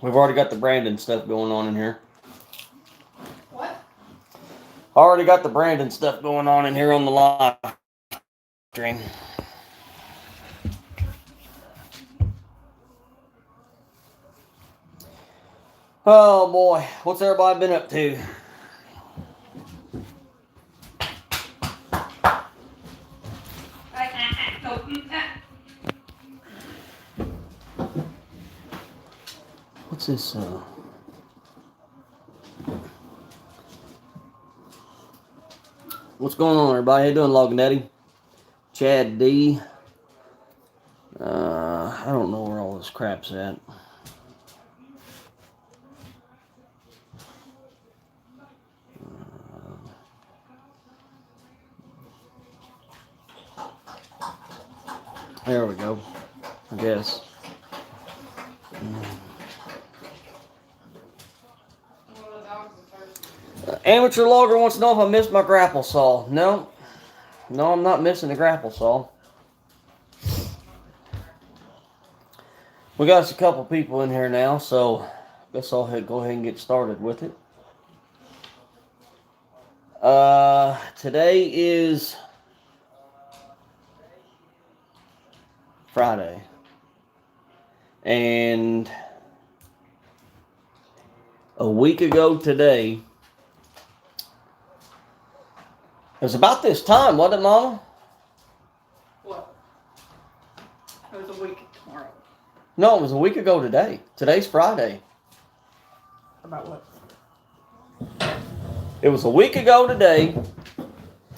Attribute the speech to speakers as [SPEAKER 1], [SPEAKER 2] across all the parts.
[SPEAKER 1] We've already got the Brandon stuff going on in here.
[SPEAKER 2] What?
[SPEAKER 1] Already got the Brandon stuff going on in here on the live stream. Oh boy, what's everybody been up to? What's this? What's going on, everybody? How you doing, Loganetti? Chad D. I don't know where all this crap's at. There we go. I guess. Amateur logger wants to know if I missed my grapple saw. No, I'm not missing the grapple saw. We got us a couple people in here now, so I guess I'll go ahead and get started with it. Today is Friday, and a week ago today, it was about this time, wasn't it, Mama?
[SPEAKER 2] What? It was a week tomorrow.
[SPEAKER 1] No, it was a week ago today. Today's Friday.
[SPEAKER 2] About what?
[SPEAKER 1] It was a week ago today.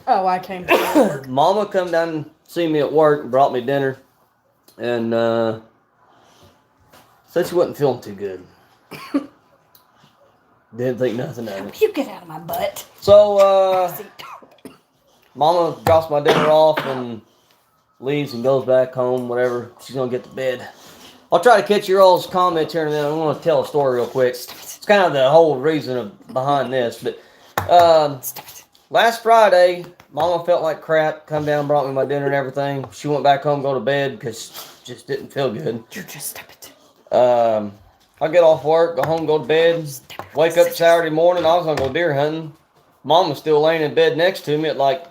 [SPEAKER 2] Oh, I came to work.
[SPEAKER 1] Mama come down and see me at work and brought me dinner, and said she wasn't feeling too good. Didn't think nothing of it.
[SPEAKER 2] You get out of my butt.
[SPEAKER 1] So, Mama drops my dinner off and leaves and goes back home, whatever. She's going to get to bed. I'll try to catch your all's comments here in a minute. I want to tell a story real quick. It's kind of the whole reason behind this. But last Friday, Mama felt like crap. Come down, brought me my dinner and everything. She went back home, go to bed because she just didn't feel good.
[SPEAKER 2] You're just stupid.
[SPEAKER 1] I get off work, go home, go to bed. Wake up Saturday morning. I was going to go deer hunting. Mom was still laying in bed next to me at like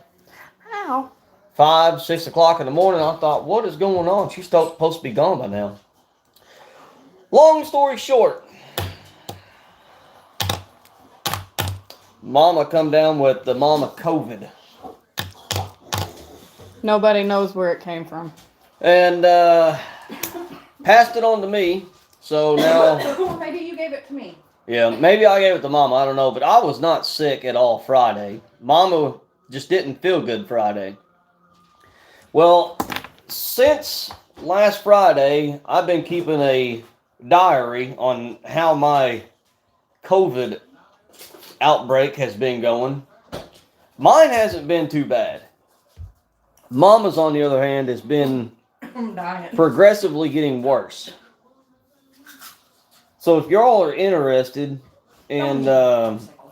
[SPEAKER 1] 5, 6 o'clock in the morning. I thought, what is going on? She's supposed to be gone by now. Long story short, Mama come down with the Mama COVID.
[SPEAKER 2] Nobody knows where it came from.
[SPEAKER 1] And passed it on to me. So now...
[SPEAKER 2] Maybe you gave it to me.
[SPEAKER 1] Yeah, maybe I gave it to Mama. I don't know. But I was not sick at all Friday. Mama just didn't feel good Friday. Well, since last Friday, I've been keeping a diary on how my COVID outbreak has been going. Mine hasn't been too bad. Mama's, on the other hand, has been progressively getting worse. So if y'all are interested, and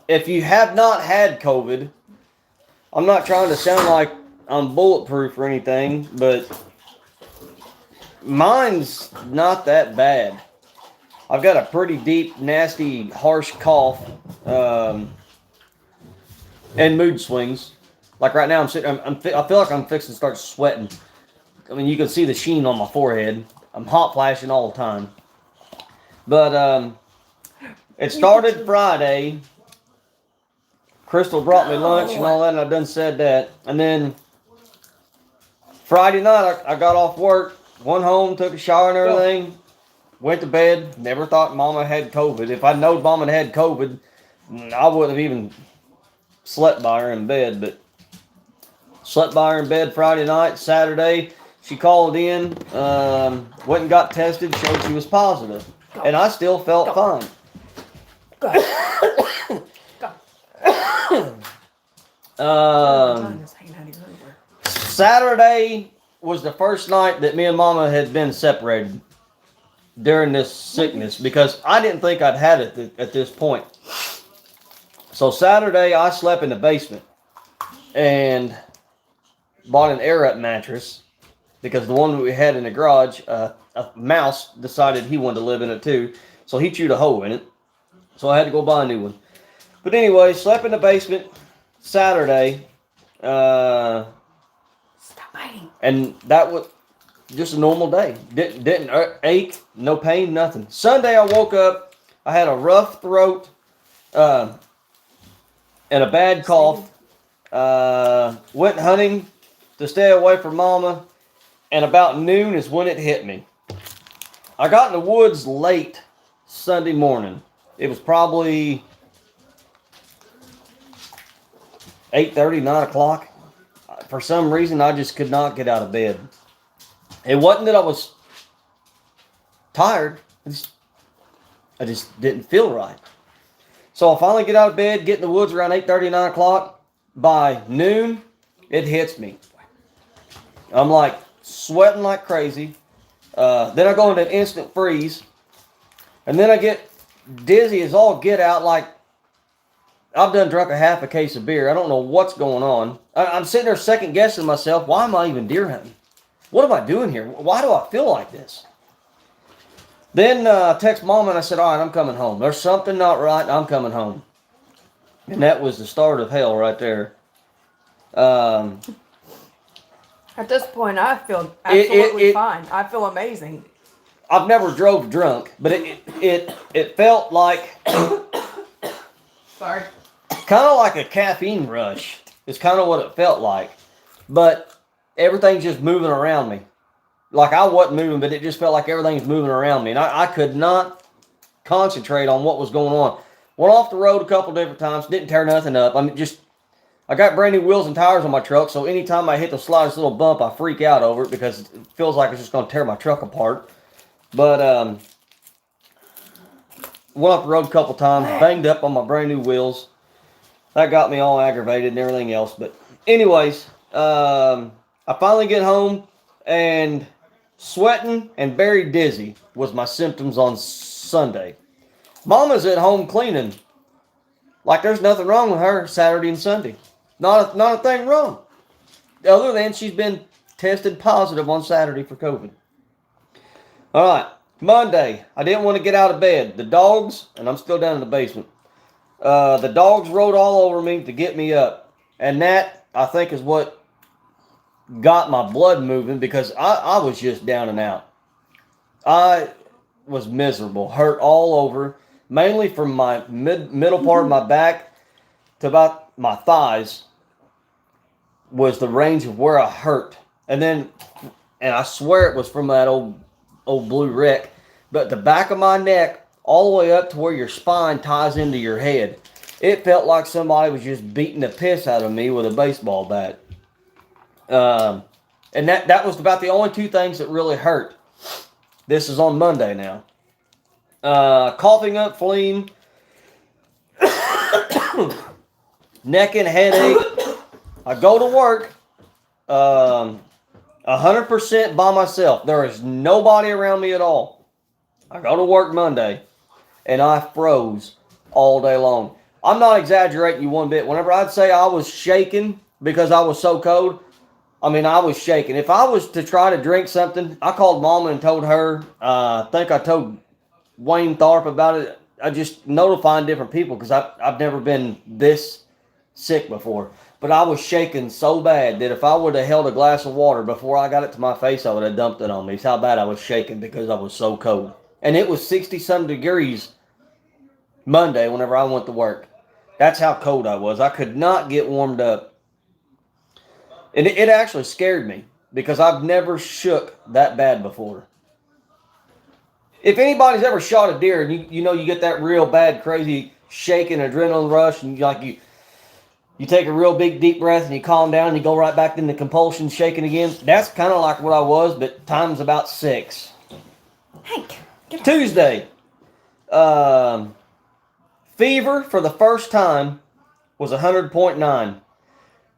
[SPEAKER 1] if you have not had COVID, I'm not trying to sound like I'm bulletproof or anything, but mine's not that bad. I've got a pretty deep, nasty, harsh cough, and mood swings. Like right now, I feel like I'm fixing to start sweating. I mean, you can see the sheen on my forehead. I'm hot flashing all the time. But it started Friday. Crystal brought me lunch and all that, and I done said that. And then Friday night, I got off work, went home, took a shower and everything, went to bed. Never thought Mama had COVID. If I'd known Mama had COVID, I wouldn't have even slept by her in bed. But slept by her in bed Friday night. Saturday, she called in, went and got tested, showed she was positive. And I still felt fine. Saturday was the first night that me and Mama had been separated during this sickness because I didn't think I'd had it at this point. So Saturday I slept in the basement and bought an air up mattress because the one we had in the garage, a mouse decided he wanted to live in it too, so he chewed a hole in it. So I had to go buy a new one. But anyway, slept in the basement Saturday,
[SPEAKER 2] Stop biting.
[SPEAKER 1] and that was just a normal day. Didn't ache, no pain, nothing. Sunday I woke up, I had a rough throat, and a bad cough. Went hunting to stay away from Mama, and about noon is when it hit me. I got in the woods late Sunday morning. It was probably 8:30, 9 o'clock. For some reason, I just could not get out of bed. It wasn't that I was tired. I just didn't feel right. So I finally get out of bed, get in the woods around 8:30, 9 o'clock. By noon, it hits me. I'm like sweating like crazy. Then I go into an instant freeze. And then I get dizzy as all get out, like I've done drunk a half a case of beer. I don't know what's going on. I'm sitting there second guessing myself. Why am I even deer hunting? What am I doing here? Why do I feel like this? Then I text Mom and I said, all right, I'm coming home. There's something not right. I'm coming home. And that was the start of hell right there.
[SPEAKER 3] At this point, I feel absolutely fine. I feel amazing.
[SPEAKER 1] I've never drove drunk, but it felt like
[SPEAKER 3] Sorry.
[SPEAKER 1] kind of like a caffeine rush. It's kind of what it felt like. But everything's just moving around me. Like I wasn't moving, but it just felt like everything's moving around me. And I could not concentrate on what was going on. Went off the road a couple different times. Didn't tear nothing up. I got brand new wheels and tires on my truck. So anytime I hit the slightest little bump, I freak out over it because it feels like it's just going to tear my truck apart. But went off the road a couple times. Banged up on my brand new wheels. That got me all aggravated and everything else. But anyways, I finally get home and sweating and very dizzy was my symptoms on Sunday. Mama's at home cleaning. Like there's nothing wrong with her Saturday and Sunday. Not a thing wrong. Other than she's been tested positive on Saturday for COVID. All right. Monday, I didn't want to get out of bed. The dogs, and I'm still down in the basement. The dogs rode all over me to get me up. And that, I think, is what got my blood moving because I was just down and out. I was miserable, hurt all over, mainly from my middle part of my back to about my thighs was the range of where I hurt. And I swear it was from that old blue wreck, but the back of my neck all the way up to where your spine ties into your head. It felt like somebody was just beating the piss out of me with a baseball bat. And that was about the only two things that really hurt. This is on Monday now. Coughing up phlegm, neck and headache. I go to work 100% by myself. There is nobody around me at all. I go to work Monday, and I froze all day long. I'm not exaggerating you one bit. Whenever I'd say I was shaking because I was so cold, I mean, I was shaking. If I was to try to drink something, I called Mama and told her. I think I told Wayne Tharp about it. I just notifying different people because I've never been this sick before. But I was shaking so bad that if I would have held a glass of water before I got it to my face, I would have dumped it on me. It's how bad I was shaking because I was so cold. And it was 60-some degrees Monday whenever I went to work. That's how cold I was. I could not get warmed up. And it actually scared me because I've never shook that bad before. If anybody's ever shot a deer and you know you get that real bad, crazy shaking adrenaline rush and you take a real big deep breath and you calm down and you go right back into compulsion shaking again. That's kind of like what I was, but times about 6.
[SPEAKER 2] Hank.
[SPEAKER 1] Tuesday. Fever for the first time was 100.9.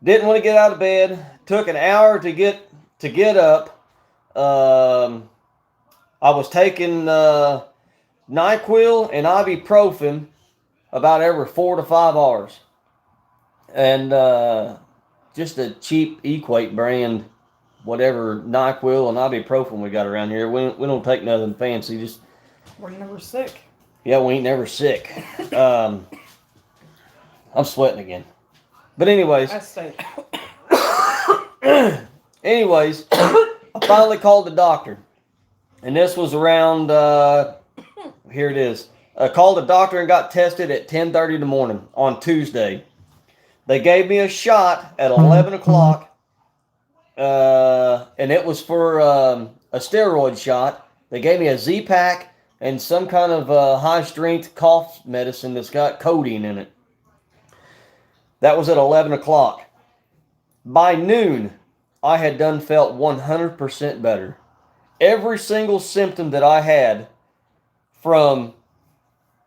[SPEAKER 1] Didn't want to get out of bed. Took an hour to get up. I was taking NyQuil and ibuprofen about every 4 to 5 hours. And just a cheap Equate brand whatever NyQuil and ibuprofen we got around here. We don't take nothing fancy. Just
[SPEAKER 3] We're never sick.
[SPEAKER 1] yeah, we ain't never sick. I'm sweating again. But anyways,
[SPEAKER 3] I stay.
[SPEAKER 1] anyways, I finally called the doctor, and this was around. Here it is. I called the doctor and got tested at 10:30 in the morning on Tuesday. They gave me a shot at 11 o'clock, and it was for a steroid shot. They gave me a Z-Pack and some kind of high-strength cough medicine that's got codeine in it. That was at 11 o'clock. By noon, I had done felt 100% better. Every single symptom that I had from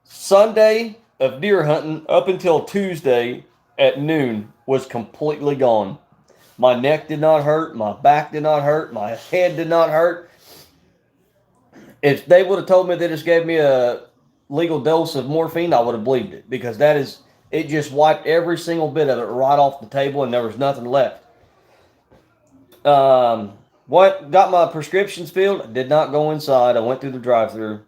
[SPEAKER 1] Sunday of deer hunting up until Tuesday at noon was completely gone. My neck did not hurt. My back did not hurt. My head did not hurt. If they would have told me they just gave me a legal dose of morphine, I would have believed it, because it just wiped every single bit of it right off the table and there was nothing left. What got my prescriptions filled? I did not go inside. I went through the drive-thru.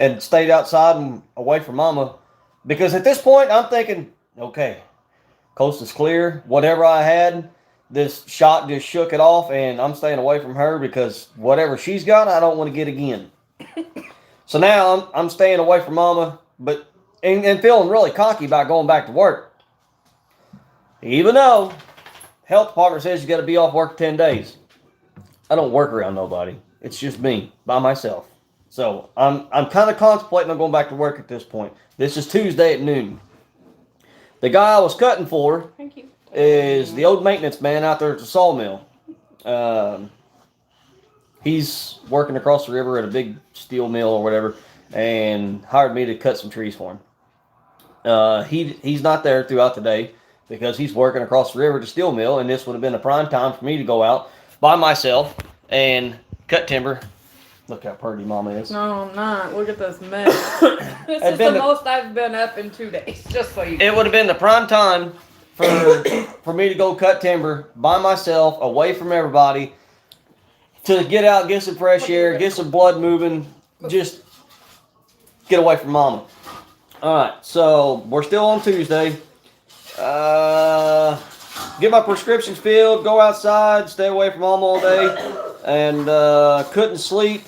[SPEAKER 1] And stayed outside and away from Mama. Because at this point, I'm thinking, okay, coast is clear. Whatever I had, this shot just shook it off, and I'm staying away from her because whatever she's got, I don't want to get again. So now I'm staying away from Mama, but and feeling really cocky about going back to work. Even though health department says you got to be off work 10 days. I don't work around nobody. It's just me, by myself. So I'm kind of contemplating on going back to work at this point. This is Tuesday at noon. The guy I was cutting for is the old maintenance man out there at the sawmill. He's working across the river at a big steel mill or whatever, and hired me to cut some trees for him. He's not there throughout the day because he's working across the river at the steel mill, and this would have been a prime time for me to go out by myself and cut timber. Look how pretty Mama is.
[SPEAKER 3] No, I'm not. Look at this mess. This is the most I've been up in 2 days, just so you know.
[SPEAKER 1] It would have been the prime time for me to go cut timber by myself, away from everybody, to get out, get some fresh air, get some blood moving, just get away from Mama. Alright, so we're still on Tuesday. Get my prescriptions filled, go outside, stay away from Mama all day, and couldn't sleep.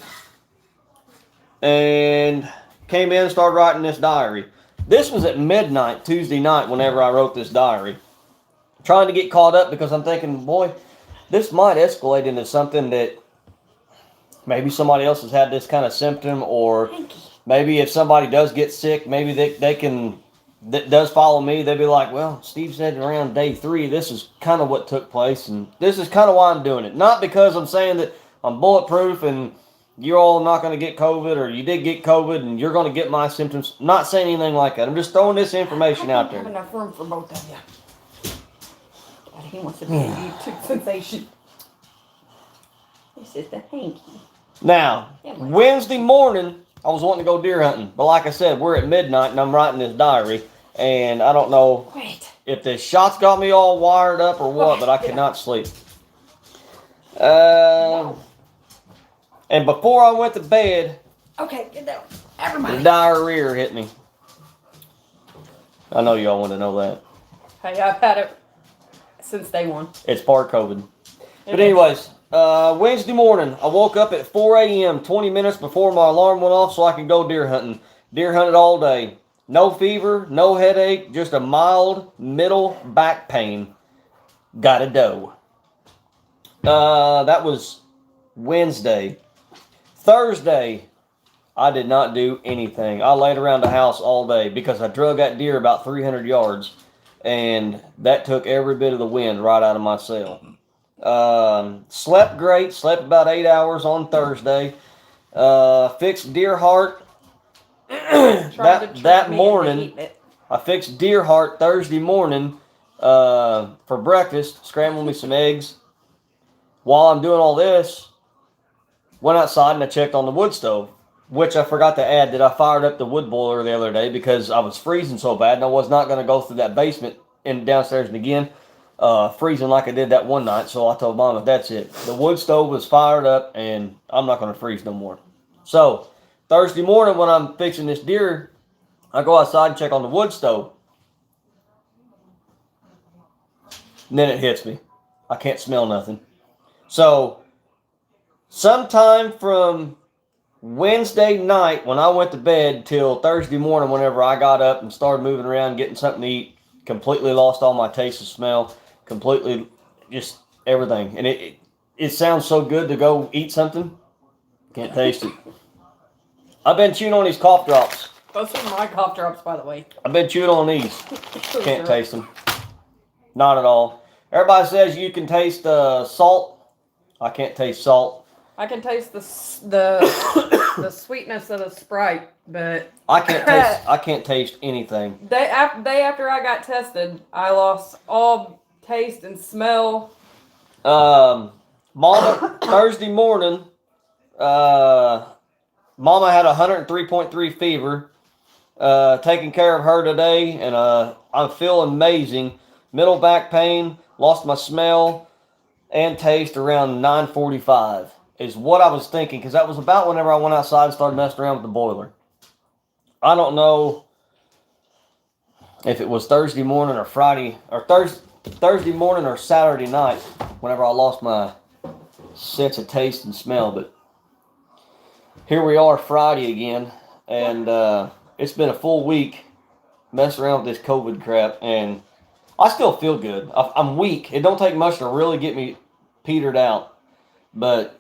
[SPEAKER 1] And came in and started writing this diary. This was at midnight Tuesday night whenever I wrote this diary. Trying to get caught up because I'm thinking, boy, this might escalate into something that maybe somebody else has had this kind of symptom, or maybe if somebody does get sick, maybe they can, that does follow me, they'd be like, well, Steve said around day 3, this is kind of what took place, and this is kind of why I'm doing it. Not because I'm saying that I'm bulletproof and you're all not going to get COVID, or you did get COVID and you're going to get my symptoms. I'm not saying anything like that. I'm just throwing this information out there.
[SPEAKER 3] I have enough room for both of you. God, he wants to be a YouTube sensation. This is the hanky.
[SPEAKER 1] Now, Wednesday morning, I was wanting to go deer hunting. But like I said, we're at midnight and I'm writing this diary. And I don't know if the shots got me all wired up or what, but I could not sleep. And before I went to bed,
[SPEAKER 3] get down. Everybody.
[SPEAKER 1] the diarrhea hit me. I know y'all want to know that.
[SPEAKER 3] Hey, I've had it since day one.
[SPEAKER 1] It's part COVID. But anyways, Wednesday morning, I woke up at 4 a.m., 20 minutes before my alarm went off so I could go deer hunting. Deer hunted all day. No fever, no headache, just a mild middle back pain. Got a doe. That was Wednesday. Thursday, I did not do anything. I laid around the house all day because I drug that deer about 300 yards, and that took every bit of the wind right out of my sail. Slept great. Slept about 8 hours on Thursday. Fixed deer heart that morning. I fixed deer heart Thursday morning for breakfast. Scrambled me some eggs. While I'm doing all this, went outside and I checked on the wood stove, which I forgot to add that I fired up the wood boiler the other day because I was freezing so bad and I was not going to go through that basement and downstairs and again. freezing like I did that one night. So I told Mama, that's it. The wood stove was fired up, and I'm not going to freeze no more. So Thursday morning when I'm fixing this deer, I go outside and check on the wood stove. And then it hits me. I can't smell nothing. So sometime from Wednesday night when I went to bed till Thursday morning whenever I got up and started moving around getting something to eat, completely lost all my taste and smell, completely just everything. And it sounds so good to go eat something. Can't taste it. I've been chewing on these cough drops.
[SPEAKER 3] Those are my cough drops, by the way.
[SPEAKER 1] I've been chewing on these. Can't taste them. Not at all. Everybody says you can taste salt. I can't taste salt.
[SPEAKER 3] I can taste the sweetness of the Sprite, but
[SPEAKER 1] I can't taste anything.
[SPEAKER 3] Day after I got tested, I lost all taste and smell.
[SPEAKER 1] Mama, Thursday morning, Mama had 103.3 fever. Taking care of her today, and I feel amazing. Middle back pain, lost my smell and taste around 9:45 is what I was thinking, because that was about whenever I went outside and started messing around with the boiler. I don't know if it was Thursday morning or Friday, or Thursday morning or Saturday night whenever I lost my sense of taste and smell, but here we are Friday again, and it's been a full week messing around with this COVID crap, and I still feel good. I'm weak. It don't take much to really get me petered out, but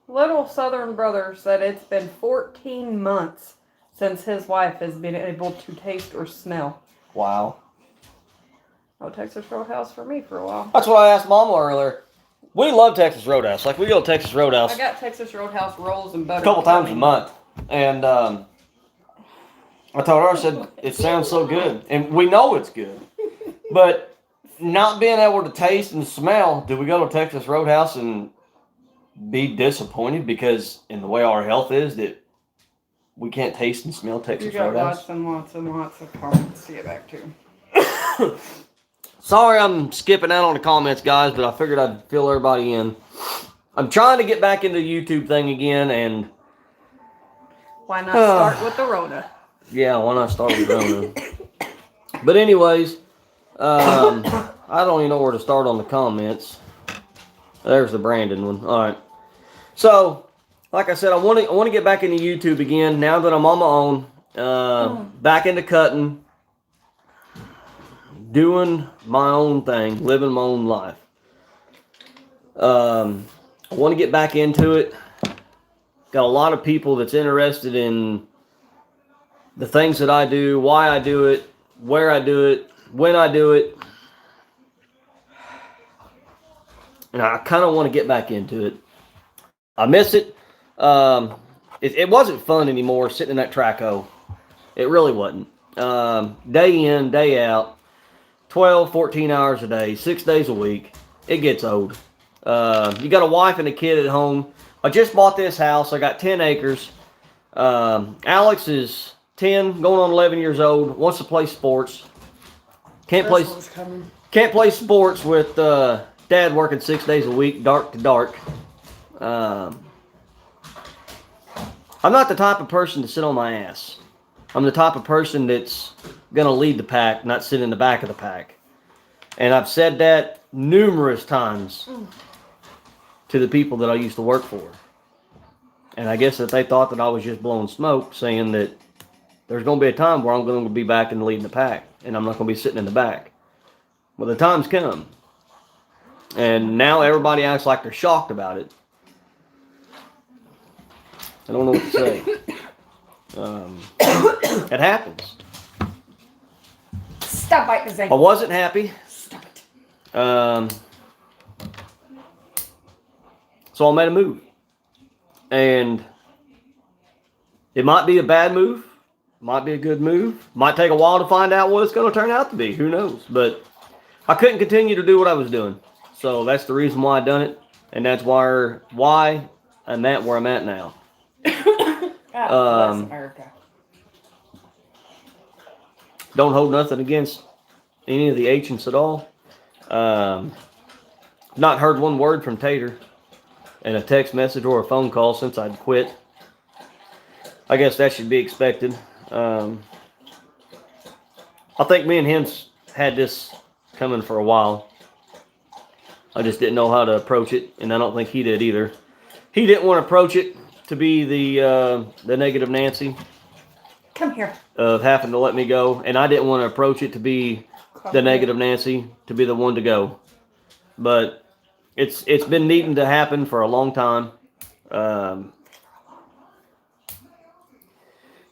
[SPEAKER 3] Little Southern Brother said it's been 14 months since his wife has been able to taste or smell.
[SPEAKER 1] wow.
[SPEAKER 3] No Texas Roadhouse for me for a while.
[SPEAKER 1] That's what I asked Mama earlier. We love Texas Roadhouse. Like, we go to Texas Roadhouse
[SPEAKER 3] I got Texas Roadhouse rolls and butter.
[SPEAKER 1] a couple times a month, and I told her, I said, it sounds so good, and we know it's good, but not being able to taste and smell, do we go to Texas Roadhouse and be disappointed because in the way our health is that we can't taste and smell Texas
[SPEAKER 3] You got
[SPEAKER 1] Roadhouse?
[SPEAKER 3] lots and lots of comments to get back to.
[SPEAKER 1] Sorry I'm skipping out on the comments, guys, but I figured I'd fill everybody in. I'm trying to get back into the YouTube thing again, and
[SPEAKER 3] Why not start with the Rona?
[SPEAKER 1] yeah, why not start with Rona? But anyways, I don't even know where to start on the comments. There's the Brandon one. All right. So, like I said, I want to get back into YouTube again now that I'm on my own. Back into cutting, doing my own thing, living my own life. I want to get back into it. Got a lot of people that's interested in the things that I do, why I do it, where I do it, when I do it. And I kind of want to get back into it. I miss it. It wasn't fun anymore sitting in that Traco. It really wasn't. Day in, day out, 12, 14 hours a day, 6 days a week. It gets old. You got a wife and a kid at home. I just bought this house. I got 10 acres. Alex is 10, going on 11 years old. Wants to play sports. Can't play sports with Dad working 6 days a week, dark to dark. I'm not the type of person to sit on my ass. I'm the type of person that's going to lead the pack, not sit in the back of the pack. And I've said that numerous times to the people that I used to work for. And I guess that they thought that I was just blowing smoke, saying that there's going to be a time where I'm going to be back and leading the pack, and I'm not going to be sitting in the back. Well, the time's come. And now everybody acts like they're shocked about it. I don't know what to say. It happens.
[SPEAKER 2] Stop biting the
[SPEAKER 1] I wasn't happy.
[SPEAKER 2] Stop it.
[SPEAKER 1] So I made a move. And it might be a bad move. Might be a good move. Might take a while to find out what it's going to turn out to be. Who knows? But I couldn't continue to do what I was doing. So that's the reason why I done it. And that's why I'm at where I'm at now.
[SPEAKER 2] God bless America.
[SPEAKER 1] Don't hold nothing against any of the ancients at all. Not heard one word from Tater in a text message or a phone call since I'd quit. I guess that should be expected. I think me and him's had this coming for a while. I just didn't know how to approach it, and I don't think he did either. He didn't want to approach it to be the negative Nancy
[SPEAKER 3] Come here.
[SPEAKER 1] of having to let me go, and I didn't want to approach it to be the negative Nancy, to be the one to go. But it's been needing to happen for a long time.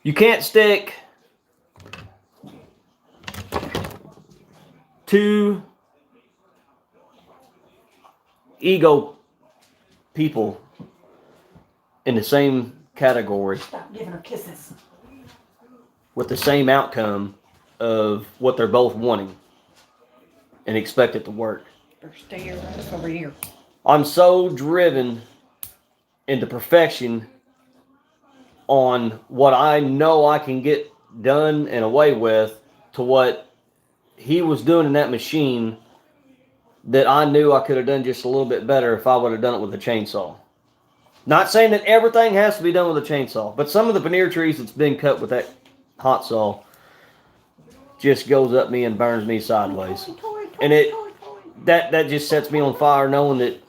[SPEAKER 1] You can't stick two ego people in the same category
[SPEAKER 3] Stop giving her kisses.
[SPEAKER 1] with the same outcome of what they're both wanting and expect it to work.
[SPEAKER 3] Or stay your ass over here.
[SPEAKER 1] I'm so driven into perfection on what I know I can get done and away with to what he was doing in that machine that I knew I could have done just a little bit better if I would have done it with a chainsaw. Not saying that everything has to be done with a chainsaw, but some of the veneer trees that's been cut with that hot saw just goes up me and burns me sideways. And that just sets me on fire knowing that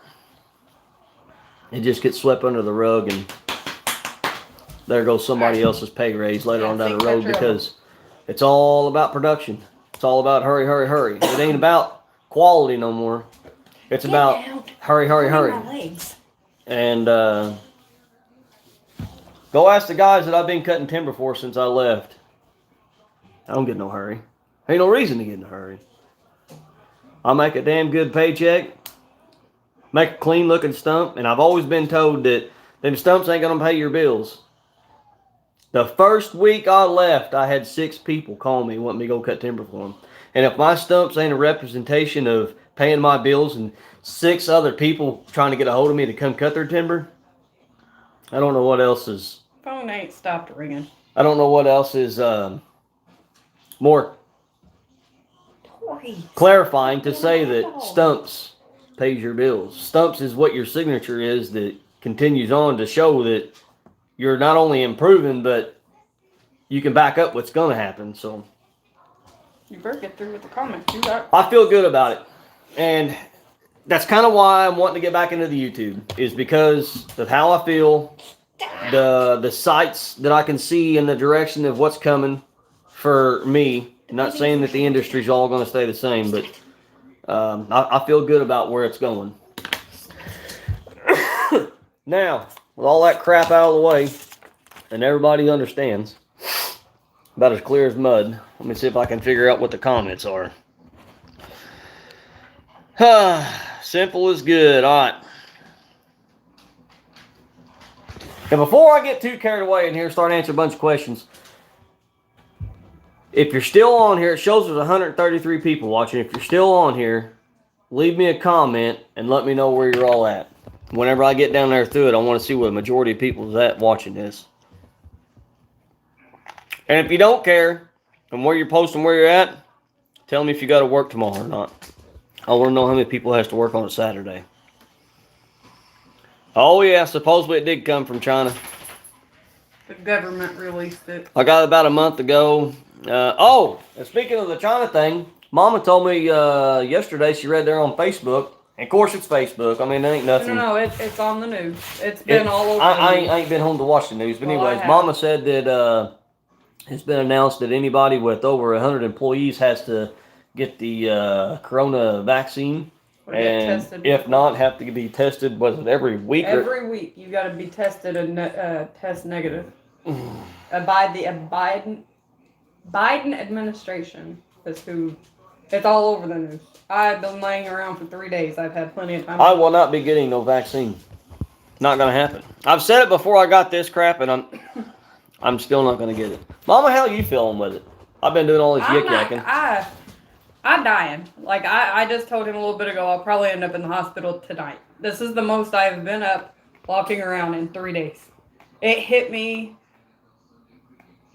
[SPEAKER 1] it just gets swept under the rug and there goes somebody else's pay raise later on down the road because it's all about production. It's all about hurry, hurry, hurry. It ain't about quality no more. It's about hurry, hurry, hurry. And go ask the guys that I've been cutting timber for since I left. I don't get no hurry. Ain't no reason to get in a hurry. I'll make a damn good paycheck, make a clean looking stump, and I've always been told that them stumps ain't gonna pay your bills. The first week I left, I had 6 people call me wanting me to go cut timber for them. And if my stumps ain't a representation of paying my bills and 6 other people trying to get a hold of me to come cut their timber, I don't know what else is.
[SPEAKER 3] Phone ain't stopped ringing.
[SPEAKER 1] I don't know what else is more clarifying to say that stumps pays your bills. Stumps is what your signature is that continues on to show that you're not only improving, but you can back up what's going to happen. So
[SPEAKER 3] You better get through with the comments. You got.
[SPEAKER 1] I feel good about it. And that's kind of why I'm wanting to get back into the YouTube, is because of how I feel, the sights that I can see in the direction of what's coming for me. I'm not saying that the industry's all going to stay the same, but I feel good about where it's going. Now, with all that crap out of the way, and everybody understands, about as clear as mud, let me see if I can figure out what the comments are. Simple is good. All right. And before I get too carried away in here and start answering a bunch of questions, if you're still on here, it shows there's 133 people watching. If you're still on here, leave me a comment and let me know where you're all at. Whenever I get down there through it, I want to see where the majority of people is at watching this. And if you don't care and where you're posting where you're at, tell me if you got to work tomorrow or not. I want to know how many people has to work on a Saturday. Oh yeah, supposedly it did come from China.
[SPEAKER 3] The government released it.
[SPEAKER 1] I got it about a month ago. And speaking of the China thing, Mama told me yesterday she read there on Facebook. And of course, it's Facebook. I mean, there ain't nothing.
[SPEAKER 3] No, it's on the news. It's been all over.
[SPEAKER 1] I ain't been home to watch the news. But anyways, Mama said that it's been announced that anybody with over 100 employees has to get the corona vaccine. And if not, have to be tested, was it every week?
[SPEAKER 3] Every week you got to be tested and test negative. By the Biden administration is who. It's all over the news. I've been laying around for 3 days. I've had plenty of time.
[SPEAKER 1] I will not be getting no vaccine. Not gonna happen. I've said it before I got this crap, and I'm still not gonna get it. Mama, how are you feeling with it? I've been doing all this yik-yakking.
[SPEAKER 3] I'm dying. Like, I just told him a little bit ago, I'll probably end up in the hospital tonight. This is the most I've been up walking around in 3 days. It hit me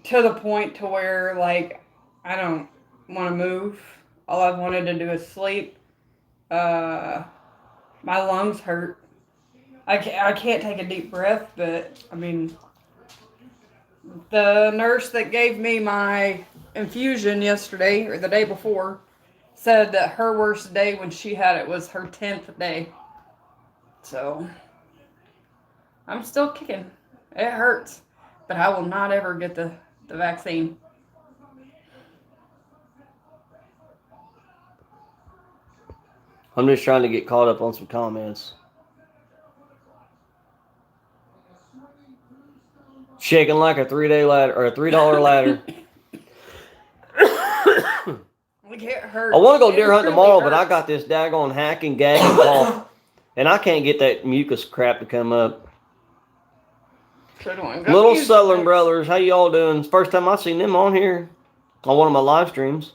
[SPEAKER 3] to the point to where, like, I don't want to move. All I've wanted to do is sleep My lungs hurt. I can't take a deep breath, but I mean, the nurse that gave me my infusion yesterday or the day before said that her worst day when she had it was her 10th day. So I'm still kicking. It hurts, but I will not ever get the vaccine.
[SPEAKER 1] I'm just trying to get caught up on some comments. Shaking like a $3 ladder or a $3 ladder.
[SPEAKER 3] Like it hurts.
[SPEAKER 1] I want to go deer
[SPEAKER 3] It
[SPEAKER 1] hunting
[SPEAKER 3] really
[SPEAKER 1] tomorrow, but I
[SPEAKER 3] hurts.
[SPEAKER 1] got this daggone hacking, gagging cough, and I can't get that mucus crap to come up. Little Southern Brothers, how y'all doing? It's the first time I've seen them on here on one of my live streams.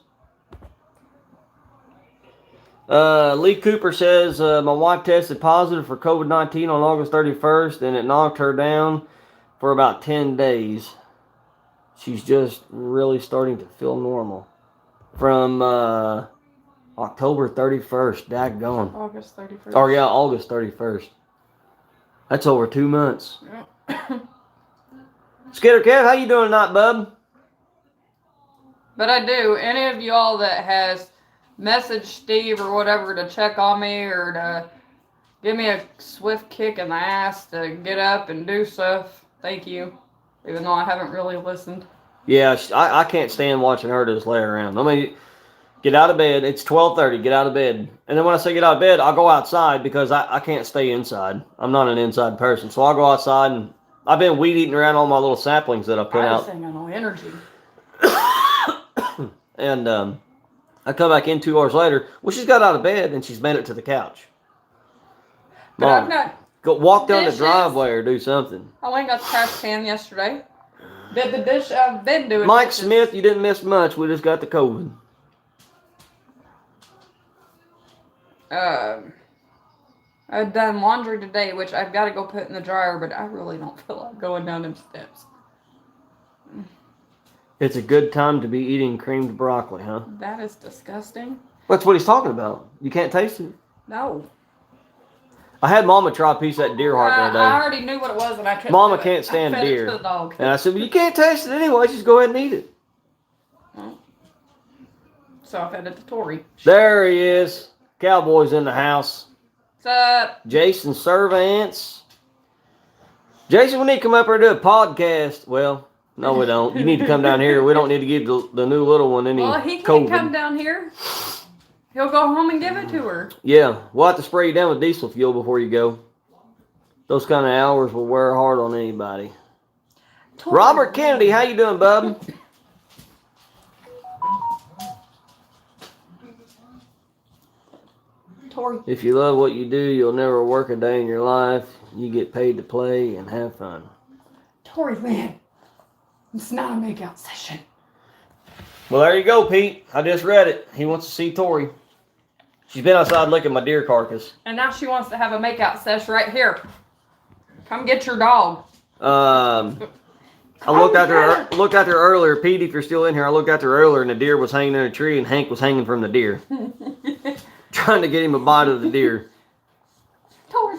[SPEAKER 1] Lee Cooper says, my wife tested positive for COVID-19 on August 31st, and it knocked her down for about 10 days. She's just really starting to feel normal. From October 31st, daggone.
[SPEAKER 3] August 31st.
[SPEAKER 1] Oh, yeah, August 31st. That's over 2 months.
[SPEAKER 3] Yep.
[SPEAKER 1] Skitter Kev, how you doing tonight, bub?
[SPEAKER 3] But I do. Any of y'all that has messaged Steve or whatever to check on me or to give me a swift kick in the ass to get up and do stuff, thank you. Even though I haven't really listened.
[SPEAKER 1] Yeah, I can't stand watching her just lay around. I mean, get out of bed. It's 12:30. Get out of bed. And then when I say get out of bed, I'll go outside because I can't stay inside. I'm not an inside person. So I'll go outside, and I've been weed eating around all my little saplings that I put
[SPEAKER 3] I
[SPEAKER 1] out.
[SPEAKER 3] just ain't got no energy.
[SPEAKER 1] And I come back in 2 hours later. Well, she's got out of bed, and she's made it to the couch.
[SPEAKER 3] But
[SPEAKER 1] Mom,
[SPEAKER 3] I've not.
[SPEAKER 1] go walk down the
[SPEAKER 3] dishes.
[SPEAKER 1] driveway or do something.
[SPEAKER 3] I went and got the trash can yesterday. Did the dish. I've been doing
[SPEAKER 1] Mike
[SPEAKER 3] dishes.
[SPEAKER 1] Smith, you didn't miss much. We just got the COVID.
[SPEAKER 3] I've done laundry today, which I've got to go put in the dryer, but I really don't feel like going down them steps.
[SPEAKER 1] It's a good time to be eating creamed broccoli, huh?
[SPEAKER 3] That is disgusting.
[SPEAKER 1] That's what he's talking about. You can't taste it.
[SPEAKER 3] No.
[SPEAKER 1] I had Mama try a piece of that deer heart the other
[SPEAKER 3] I
[SPEAKER 1] day.
[SPEAKER 3] already knew what it was, and I couldn't.
[SPEAKER 1] Mama
[SPEAKER 3] do it.
[SPEAKER 1] can't stand
[SPEAKER 3] I fed it
[SPEAKER 1] deer.
[SPEAKER 3] to the dog.
[SPEAKER 1] And I said, well, you can't taste it anyway. Just go ahead and eat it.
[SPEAKER 3] So I fed it to Tori.
[SPEAKER 1] There he is. Cowboy's in the house.
[SPEAKER 3] What's up?
[SPEAKER 1] Jason Servants. Jason, we need to come up here and do a podcast. Well, no, we don't. You need to come down here. We don't need to give the new little one any
[SPEAKER 3] Well, he can't
[SPEAKER 1] COVID.
[SPEAKER 3] come down here. He'll go home and give it to her.
[SPEAKER 1] Yeah, we'll have to spray you down with diesel fuel before you go. Those kind of hours will wear hard on anybody.
[SPEAKER 3] Tori.
[SPEAKER 1] Robert Kennedy, how you doing, bub?
[SPEAKER 3] Tori.
[SPEAKER 1] If you love what you do, you'll never work a day in your life. You get paid to play and have fun.
[SPEAKER 3] Tori, man. It's not a makeout session.
[SPEAKER 1] Well, there you go, Pete. I just read it. He wants to see Tori. She's been outside licking my deer carcass.
[SPEAKER 3] And now she wants to have a makeout session right here. Come get your dog.
[SPEAKER 1] I looked out there earlier. Pete, if you're still in here, I looked out there earlier and the deer was hanging in a tree and Hank was hanging from the deer. Trying to get him a bite of the deer.
[SPEAKER 3] Tori.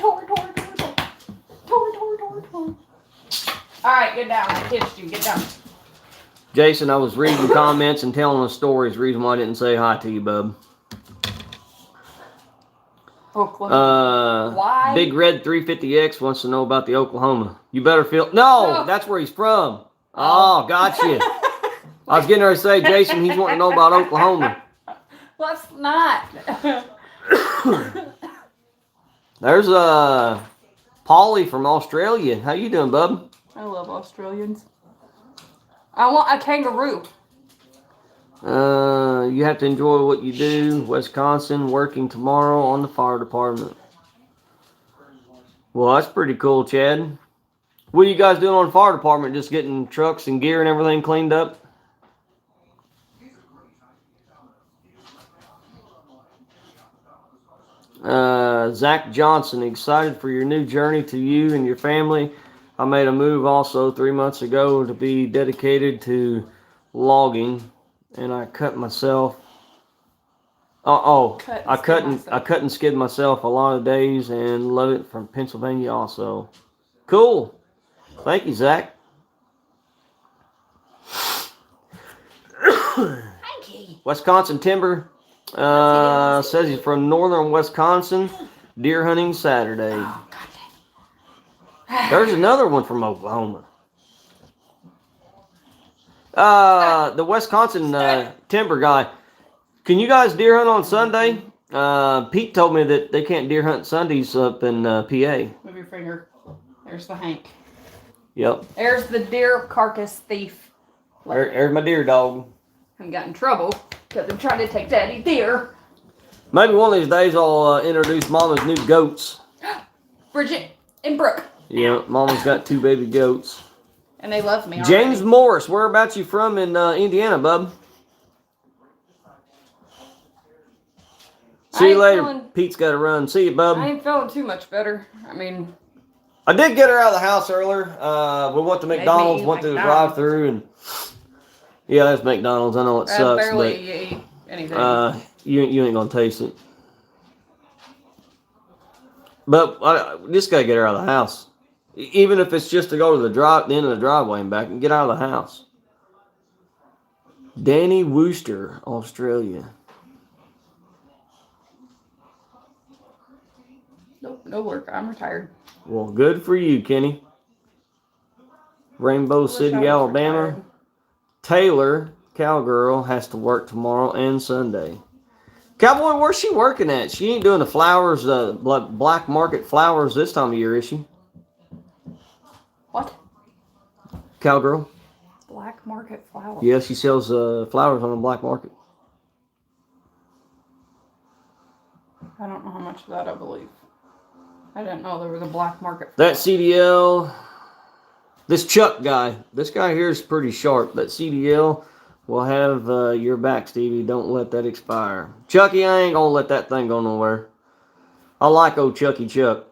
[SPEAKER 3] All right, get down. I kissed you. Get down.
[SPEAKER 1] Jason, I was reading comments and telling the stories. Reason why I didn't say hi to you, bub.
[SPEAKER 3] Oklahoma. Why?
[SPEAKER 1] Big Red 350X wants to know about the Oklahoma. You better feel... No, that's where he's from. Oh, gotcha. I was getting ready to say, Jason, he's wanting to know about Oklahoma.
[SPEAKER 3] Let's not.
[SPEAKER 1] There's Polly from Australia. How you doing, bub?
[SPEAKER 3] I love Australians. I want a kangaroo.
[SPEAKER 1] You have to enjoy what you do. Wisconsin, working tomorrow on the fire department. Well, that's pretty cool, Chad. What are you guys doing on the fire department? Just getting trucks and gear and everything cleaned up? Zach Johnson, excited for your new journey to you and your family. I made a move also 3 months ago to be dedicated to logging, and I cut myself
[SPEAKER 3] Cut and skid
[SPEAKER 1] I
[SPEAKER 3] myself.
[SPEAKER 1] cut and skid myself a lot of days and love it from Pennsylvania also. Cool. Thank you, Zach. Wisconsin Timber says he's from northern Wisconsin. Deer hunting Saturday.
[SPEAKER 3] Oh,
[SPEAKER 1] There's another one from Oklahoma. The Wisconsin timber guy. Can you guys deer hunt on Sunday? Pete told me that they can't deer hunt Sundays up in PA.
[SPEAKER 3] Move your finger. There's the Hank.
[SPEAKER 1] Yep.
[SPEAKER 3] There's the deer carcass thief.
[SPEAKER 1] There's my deer dog.
[SPEAKER 3] I got in trouble because I'm trying to take Daddy deer.
[SPEAKER 1] Maybe one of these days I'll introduce Mama's new goats.
[SPEAKER 3] Bridget and Brooke.
[SPEAKER 1] Yeah, Mama's got 2 baby goats.
[SPEAKER 3] And they love me.
[SPEAKER 1] James
[SPEAKER 3] already.
[SPEAKER 1] Morris, whereabouts you from in Indiana, bub? See you later. Pete's got to run. See you, bub.
[SPEAKER 3] I ain't feeling too much better. I mean,
[SPEAKER 1] I did get her out of the house earlier. We went to McDonald's, went through the drive-through, and yeah, that's McDonald's. I know it
[SPEAKER 3] I
[SPEAKER 1] sucks,
[SPEAKER 3] barely ate anything.
[SPEAKER 1] but you ain't gonna taste it. But I just gotta get her out of the house, even if it's just to go to the end of the driveway and back, and get out of the house. Danny Wooster, Australia.
[SPEAKER 3] Nope, no work. I'm retired.
[SPEAKER 1] Well, good for you, Kenny. Rainbow
[SPEAKER 3] Wish I
[SPEAKER 1] City,
[SPEAKER 3] was
[SPEAKER 1] Alabama.
[SPEAKER 3] retired.
[SPEAKER 1] Taylor, cowgirl, has to work tomorrow and Sunday. Cowboy, where's she working at? She ain't doing the flowers, black market flowers this time of year, is she?
[SPEAKER 3] What?
[SPEAKER 1] Cowgirl?
[SPEAKER 3] Black market flower.
[SPEAKER 1] Yeah, she sells flowers on the black market.
[SPEAKER 3] I don't know how much of that I believe. I didn't know there was a black market.
[SPEAKER 1] That CDL, this Chuck guy, this guy here is pretty sharp. That CDL will have your back, Stevie. Don't let that expire. Chucky, I ain't gonna let that thing go nowhere. I like old Chucky Chuck.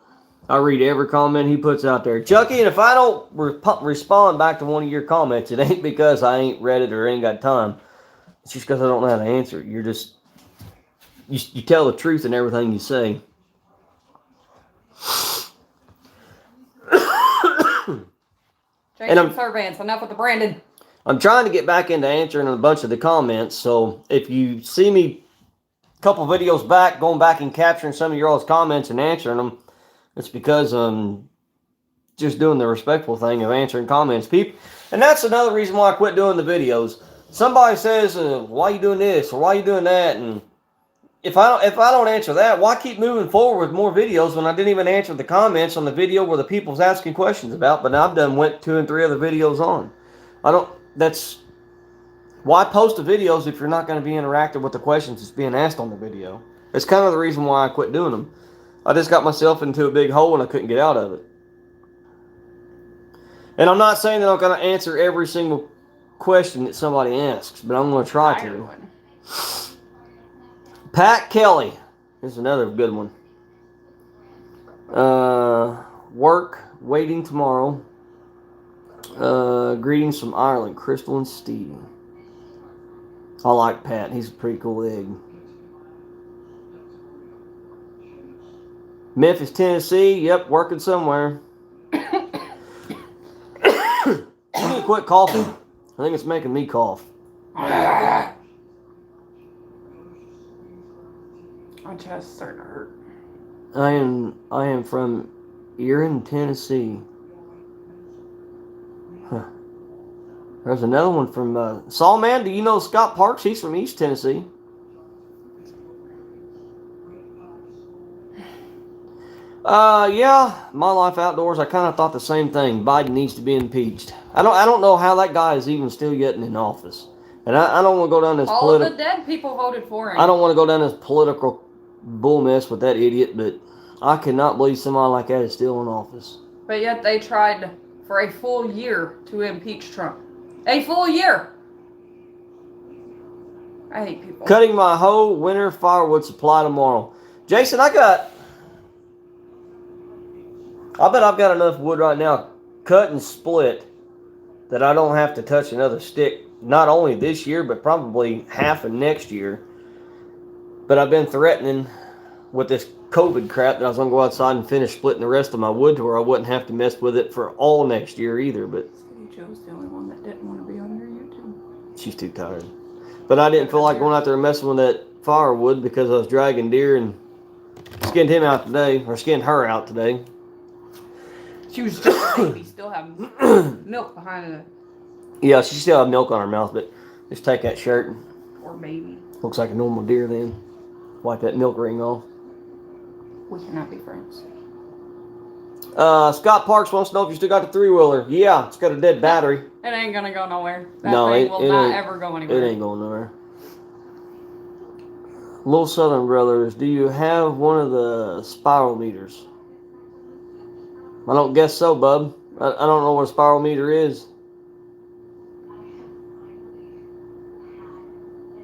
[SPEAKER 1] I read every comment he puts out there. Chucky, and if I don't respond back to one of your comments, it ain't because I ain't read it or ain't got time. It's just because I don't know how to answer it. You're just, you tell the truth in everything you say.
[SPEAKER 3] Jason Servants, enough with the Brandon.
[SPEAKER 1] I'm trying to get back into answering a bunch of the comments, so if you see me a couple videos back, going back and capturing some of your all's comments and answering them, it's because I'm just doing the respectful thing of answering comments. People, and that's another reason why I quit doing the videos. Somebody says, why are you doing this, or why are you doing that, and if I don't answer that, why keep moving forward with more videos when I didn't even answer the comments on the video where the people's asking questions about, but I've went 2 and 3 other videos on. That's why post the videos if you're not going to be interactive with the questions that's being asked on the video. It's kind of the reason why I quit doing them. I just got myself into a big hole and I couldn't get out of it. And I'm not saying that I'm going to answer every single question that somebody asks, but I'm going to try to. Pat Kelly is another good one. Work, waiting tomorrow. Greetings from Ireland, Crystal and Steve. I like Pat. He's a pretty cool egg. Memphis, Tennessee. Yep, working somewhere. You need to quit coughing. I think it's making me cough.
[SPEAKER 3] My chest's starting to hurt.
[SPEAKER 1] I am from Erin, Tennessee. Huh. There's another one from Sawman. Do you know Scott Parks? He's from East Tennessee. Yeah, my life outdoors. I kind of thought the same thing. Biden needs to be impeached. I don't know how that guy is even still getting in office. And I don't want to go down this
[SPEAKER 3] All of the dead people voted for him.
[SPEAKER 1] I don't want to go down this political bull mess with that idiot, but I cannot believe somebody like that is still in office.
[SPEAKER 3] But yet they tried for a full year to impeach Trump. A full year! I hate people.
[SPEAKER 1] Cutting my whole winter firewood supply tomorrow. Jason, I bet I've got enough wood right now, cut and split, that I don't have to touch another stick, not only this year, but probably half of next year. But I've been threatening with this COVID crap that I was going to go outside and finish splitting the rest of my wood to where I wouldn't have to mess with it for all next year either. But
[SPEAKER 2] Joe's the only one that didn't want to be on your YouTube.
[SPEAKER 1] she's too tired. But I didn't feel like going out there and messing with that firewood because I was dragging deer and skinned him out today, or skinned her out today.
[SPEAKER 3] She was just a baby, still having milk behind her.
[SPEAKER 1] Yeah, she still had milk on her mouth, but just take that shirt and
[SPEAKER 3] Poor baby.
[SPEAKER 1] looks like a normal deer then. Wipe that milk ring off.
[SPEAKER 2] We cannot be friends.
[SPEAKER 1] Scott Parks wants to know if you still got the 3-wheeler. Yeah, it's got a dead battery.
[SPEAKER 3] It ain't gonna go nowhere. That
[SPEAKER 1] No,
[SPEAKER 3] thing
[SPEAKER 1] it
[SPEAKER 3] will not
[SPEAKER 1] ain't-
[SPEAKER 3] ever go anywhere.
[SPEAKER 1] It ain't going nowhere. Little Southern Brothers, do you have one of the spiral meters? I don't guess so, bub. I don't know what a spiral meter is.